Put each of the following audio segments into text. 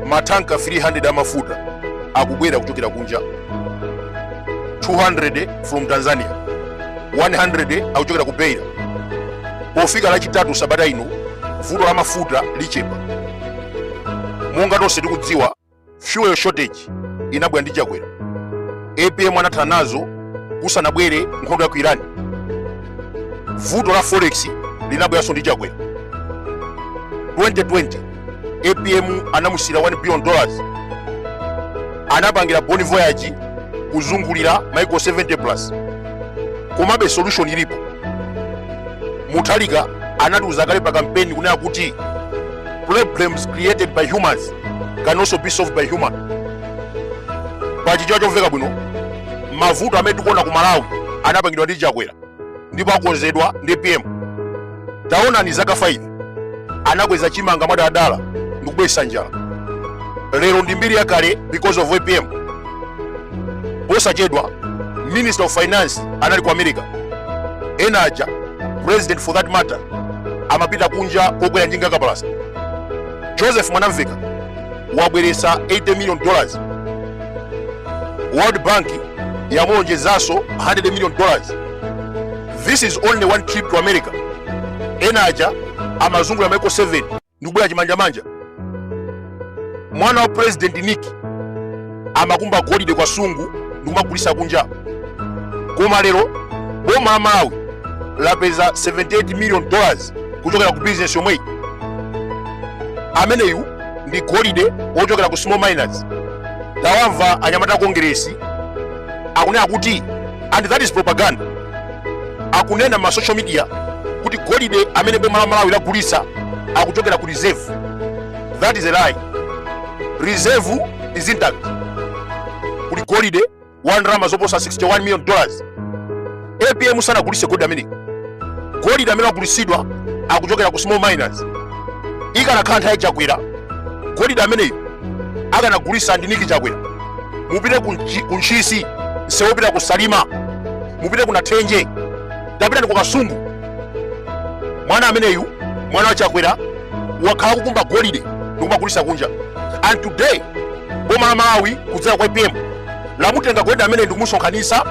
matanka 300 amafuta akubwera kuchokera kunja, 200 from Tanzania, 100 akuchokera ku Beira. Pofika lachitatu sabata ino vuto la mafuta lichepa. Monga tonse tikudziwa fuel shortage inabwera ndi chakwera. APM anathana nazo kusanabwere nkhondo ya ku Iran. Vuto la forex linabweranso ndi chakwera. 2020 APM anamusira $1 billion, anapangira bond voyage kuzungulira maiko 70 plus. Komabe solution ilipo. Mutalika anatiuza kale pa campaign kunena kuti problems created by humans can also be solved by human. Pachichewa chomveka bwino, mavuto amene tikuona ku Malawi anapangidwa ndi chakwera ndipo akonzedwa ndi APM. Taona ni zaka 5 anakweza chimanga mwadala ndi kubwesa njala. Lero ndi mbiri yakale because of APM. Posachedwa Minister of Finance anali ku America. Enaja President for that matter amapita kunja kokwera njinga kapalasa. Joseph Mwanamveka wabweresa $80 million. World Bank yamuonjezaso $100 million. This is only one trip to America. Enaja amazungula maiko 7 ndikubwera chimanjamanja. Mwana wa President Nick amakumba golide kwa sungu ndikumagulisa kunja. Koma lero boma la Malawi lapeza $78 million kuchokera ku business yomwe. Ameneyu ndi golide wochokera ku small miners. Tawamva anyamata kongresi akunena kuti, and that is propaganda, akunena ma social media kuti golide amene boma la Malawi lagulisa akuchokera ku reserve. That is a lie. Reserve is intact. Kuli golide ndalama zoposa $61 million. APM sanagulise golide amene. Golide amene agulisidwa akuchokera ku small miners. Ikanakhala nthawi chakwera golide ameneyo akanagulisa ndi Niki chakwera. Mupite ku Nchisi, sewopita ku Salima, mupite ku Nathenje, tapita ndi ku Kasungu. Mwana ameneyu, mwana wa chakwera, wakhala kukumba golide ndikumagulisa kunja. And today boma la Malawi kudzera kwa APM lamutenga golide amene ndikumusonkhanisa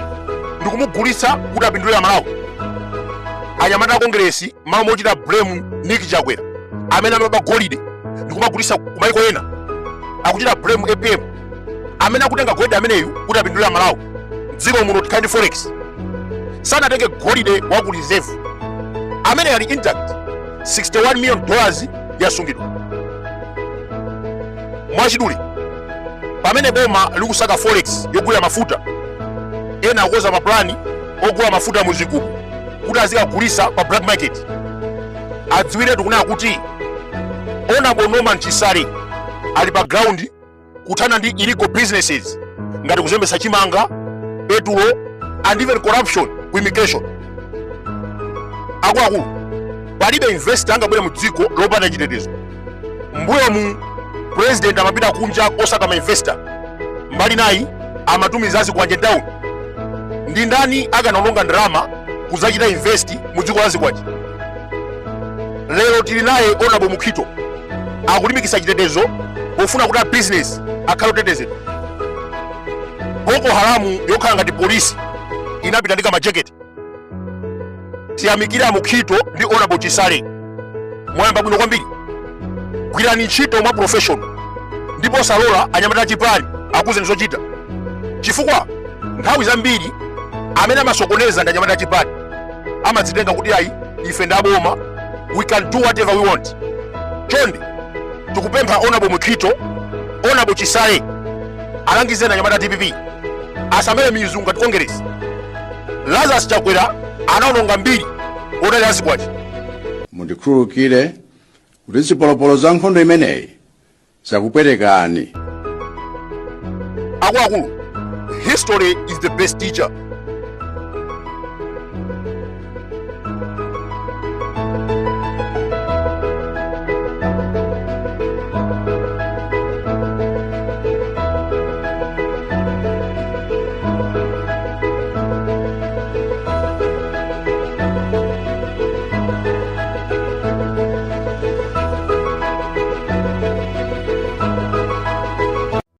ndikumugulisa kuti apindulire Malawi. Anyamata kongresi malo mochita blame Niki chakwera amene amaba golide ndikumagulisa ku maiko ena, akuchita blame APM amene akutenga golide ameneyu kuti apindulire Malawi. Mdziko muno tikandi forex sanatenge golide wa ku reserve amene ali intact. $61 million yasungidwa. Mwachidule pamene boma likusaka forex yogula mafuta, ena akoza maplani ogula mafuta muzikuku kuti azikagulisa pa black market. Adziwire tikunena kuti Honorable Norman Chisale ali pa ground kuthana ndi illegal businesses ngati kuzembesa chimanga, petulo and even corruption ku immigration. Akuluakulu palibe investor angabwere mu dziko lopanda chitetezo. Mbuyo mu President amapita kunja osaka ma investor, mbali nayi amatumizazi ku Town. Ndi ndani akanalonga ndalama kuzachita invest mu dziko la zikwachi. Lero tili naye Honorable Mukhito akulimbikisa chitetezo pofuna kuti business akhale otetezedwa. Boko Haramu yokhala ngati polisi inapita ndika majaketi. Tiyamikira Mukhito ndi Honorable Chisale. Mwayamba bwino kwambiri. Gwirani ntchito mwa professional ndipo salola anyamata achipani akuze nzochita. Chifukwa nthawi zambiri amene amasokoneza ndi anyamata achipani amadzitenga kuti ayi ife ndaboma, we can do whatever we want. Chonde tikupempha Honorable Mukhito, Honorable Chisale alangize na anyamata TPP asamele mizungu ngati kongresi. Lazarus Chakwera anaononga mbiri odali azikwachi. Mundikhululukire kuti zipolopolo za nkhondo imeneyi zakupwetekani. Akuluakulu, history is the best teacher.